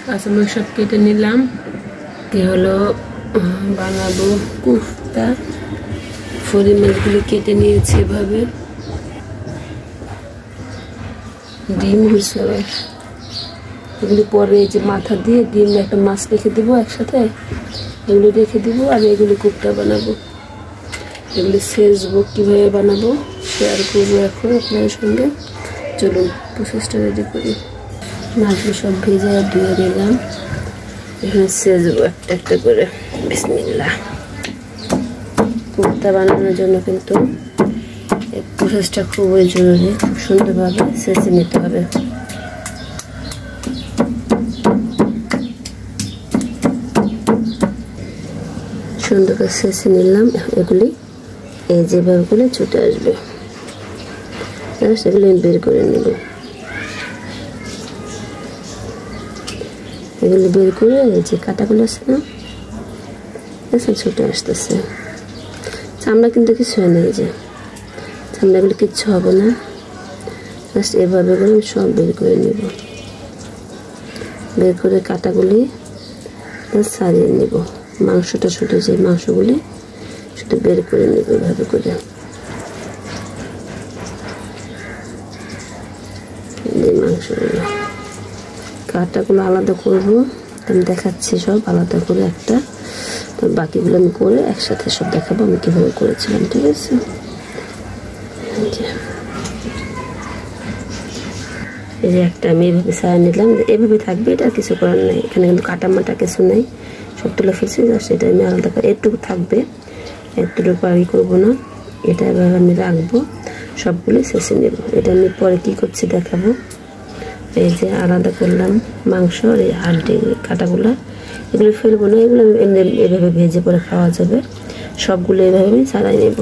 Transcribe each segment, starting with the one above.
কাঁচামরিচ সব কেটে নিলাম। হলো বানাবো কোফতা। ফলি মাছগুলো কেটে নিয়েছি এভাবে। ডিম হয়েছে আবার, এগুলি পরে এই যে মাথা দিয়ে ডিম একটা মাছ রেখে দেবো একসাথে, এগুলো রেখে দেবো। আর এগুলি কোফতা বানাবো, এগুলি সেজবো, কীভাবে বানাবো শেয়ার করবো এখন আপনাদের সঙ্গে। চলুন প্রসেসটা রেডি করি। মাছগুলো সব ভেজে ধুয়ে নিলাম, এখানে সেজবো একটা একটা করে। বিসমিল্লাহ। কোফতা বানানোর জন্য কিন্তু এই প্রসেসটা খুবই জরুরি, খুব সুন্দরভাবে সেজে নিতে হবে। সুন্দর করে সেজে নিলাম। এগুলি এই যেভাবে করে ছুটে আসবে, সেগুলো বের করে নেব। এগুলো বের করে এই যে কাটাগুলো আছে না, ছুটে আসতেছে। চামড়া কিন্তু কিছু হয় না, এই যে চামড়াগুলো কিচ্ছু হবে না। জাস্ট এভাবে করে আমি সব বের করে নেব। বের করে কাটাগুলি ছাড়িয়ে নেব। মাংসটা ছোটো যে মাংসগুলি শুধু বের করে নেব এভাবে করে। এই মাংসগুলো কাটাগুলো আলাদা করবো, আমি দেখাচ্ছি সব আলাদা করে একটা। তো বাকিগুলো আমি করে একসাথে সব দেখাবো আমি কীভাবে করেছিলাম, ঠিক আছে? এই যে একটা আমি এভাবে ছাড়া নিলাম, এভাবে থাকবে, এটা কিছু করার নেই। এখানে কিন্তু কাটা মাটা কিছু নেই, সব তুলে ফেলছি। জাস্ট এটা আমি আলাদা করে এটুকু থাকবে, এতটুকু পারি করবো না। এটা এভাবে আমি রাখবো, সবগুলো শেষে নেব। এটা আমি পরে কী করছি দেখাবো। এই যে আলাদা করলাম মাংস আর এই হাড্ডি কাটাগুলো, এগুলো ফেলবো না, এগুলো এমনি এভাবে ভেজে পরে খাওয়া যাবে। সবগুলো এভাবে আমি ছাড়াই নেব।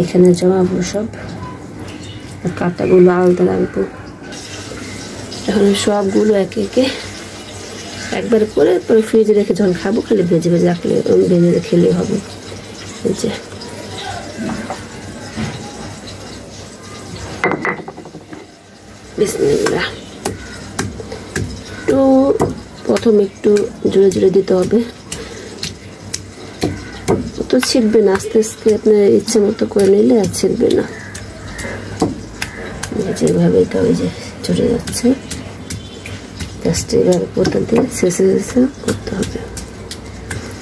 এখানে জমাবো সব, কাটাগুলো আলাদা রাখবো। এখন সবগুলো একে একে একবার করে পরে ফ্রিজে রেখে যখন খাবো খালি ভেজে ভেজে রাখলে ভেজে খেলেই হবে। এই যে বিসমিল্লাহ। একটু প্রথম একটু জোরে জোরে দিতে হবে, তো ছিটবে না। আস্তে আস্তে আপনার ইচ্ছে মতো করে নিলে আর ছিটবে না। যেভাবে এটা ওই যে চলে যাচ্ছে, জাস্ট এভাবে কোথা দিয়ে শেষে শেষে করতে হবে।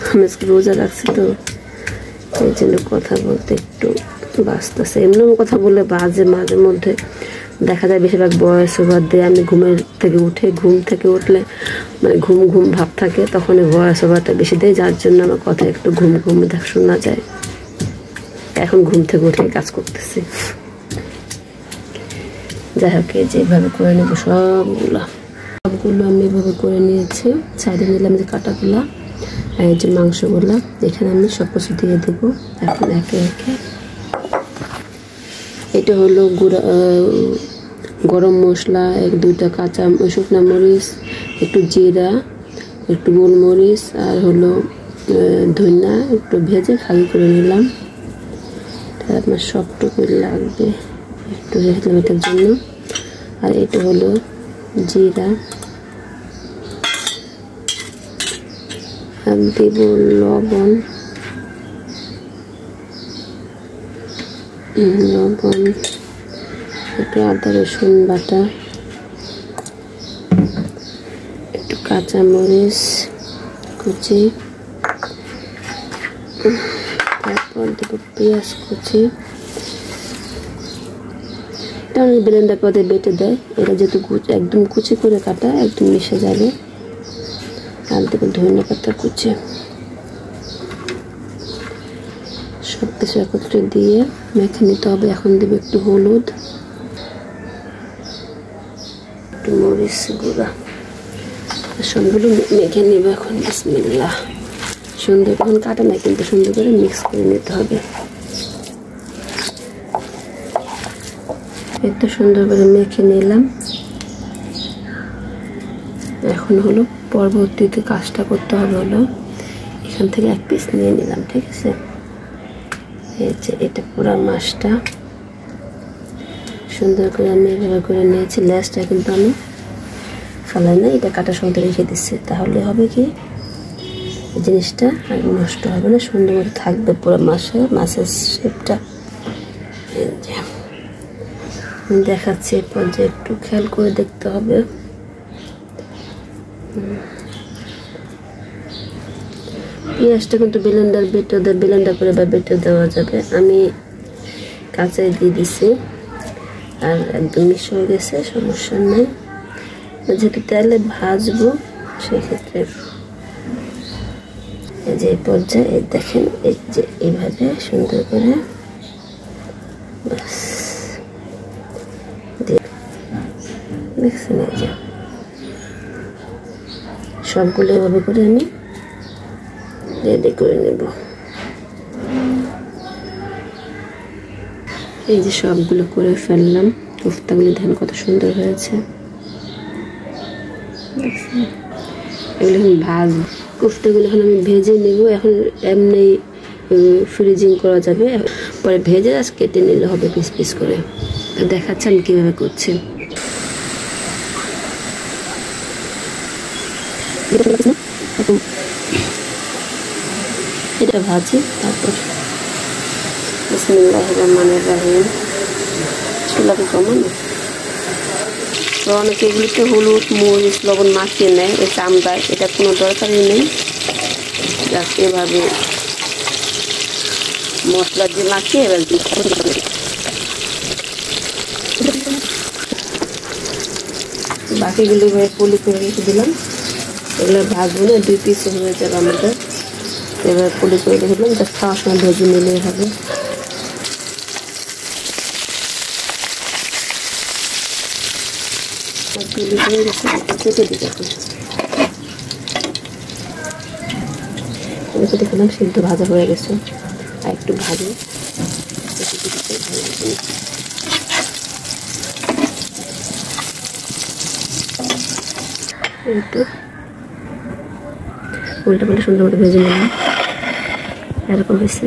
আমি রোজা রাখছি তো এই জন্য কথা বলতে একটু বাঁচতেছে। এমনিও কথা বললে বাজে, মাঝে মধ্যে দেখা যায় বেশিরভাগ বয়স ওভার দিয়ে আমি ঘুম থেকে উঠলে মানে ঘুম ঘুম ভাব থাকে, তখন ভয়েস ওভারটা বেশি দেয়, যার জন্য আমার কথা একটু ঘুম ঘুম শোনা যায়। এখন ঘুম থেকে উঠে কাজ করতেছি। যাই হোক, যেভাবে করে নেবো সবগুলো আমি এভাবে করে নিয়েছি। ছাড়িয়ে নিলাম যে কাটাগুলা আর এই যে মাংসগুলা, এখানে আমি সব কিছু দিয়ে দেবো এখন একে একে। এটা হলো গরম মশলা, 1-2টা কাঁচা শুকনা মরিচ, একটু জিরা, একটু গোলমরিচ আর হলো ধনিয়া একটু ভেজে খালি করে নিলাম। আপনার সবটুকু লাগবে একটু রেখে দিলাম এটার জন্য। আর এটা হলো জিরা, আর দেব লবণ, একটু আদা রসুন বাটা, একটু কাঁচা মরিচ কুচি, তারপর দেব পেঁয়াজ কুচি। এটা ব্লেন্ডার পদে বেটে দেয়, এটা যেহেতু একদম কুচি করে কাটা একদম মিশে যাবে। আর দেব ধনিয়া পাতা কুচি। সব কিছু একত্রে দিয়ে মেখে নিতে হবে। এখন দেব একটু হলুদ, একটু মরিচ গুঁড়া, সবগুলো মেখে নিব এখন। বিসমিল্লাহ। সুন্দর এখন কাটা না, কিন্তু সুন্দর করে মিক্স করে নিতে হবে। এত সুন্দর করে মেখে নিলাম। এখন হলো পরবর্তীতে কাজটা করতে হবে হলো এখান থেকে এক পিস নিয়ে নিলাম, ঠিক আছে? এই যে এটা পুরো মাছটা সুন্দর করে আমি এভাবে করে নিয়েছি। লেসটা কিন্তু আমি ফেলাই না, এটা কাটার সময় রেখে দিচ্ছি, তাহলে হবে কি জিনিসটা আর নষ্ট হবে না, সুন্দর মতো থাকবে পুরো মাছের শেপটা। দেখাচ্ছি এই পর্যায়ে একটু খেয়াল করে দেখতে হবে। পেঁয়াজটা কিন্তু ব্লেন্ডার করে বা বেটে দেওয়া যাবে। আমি কাঁচাই দিয়ে দিছি আর একদম মিক্স হয়ে গেছে, সমস্যা নেই। যেহেতু তেলে ভাজবো সেক্ষেত্রে এই যে এই পর্যায়ে দেখেন, এই যে এইভাবে সুন্দর করে দেখছেন, এই যে সবগুলো এভাবে করে আমি রেডি করে নেব। এই যে সবগুলো করে ফেললাম, কোফতাগুলি দেখেন কত সুন্দর হয়েছে। এগুলো এখন ভাজবো, কোফতাগুলো এখন আমি ভেজে নেব। এখন এমনি ফ্রিজিং করা যাবে, পরে ভেজে আজ কেটে নিলে হবে পিস পিস করে। দেখাচ্ছি আমি কীভাবে করছি। এটা ভাজি, তারপর বিসমিল্লাহির রহমানির রহিম চুলাকে কমানো। তো অনেকে এগুলিতে হলুদ মরিচ লবণ মাখিয়ে নেয় এই চামড়ায়, এটা কোনো দরকারই নেই। জাস্ট এভাবে মশলা দিয়ে মাখিয়ে এবার বাকিগুলো পলি করে রেখে দিলাম। এগুলো ভাজবো না, 2 পিস হয়ে যাবে আমাদের। এবার পলি করে রেখে দিলাম, জাস্ট খাওয়ার সময় ভেজে নিলেই হবে। দেখলাম সিদ্ধ ভাজা হয়ে গেছে, আর একটু ভাজি একটু উল্টা পাল্টা সুন্দর মতো ভেজে নিলাম, এরকম হয়েছে।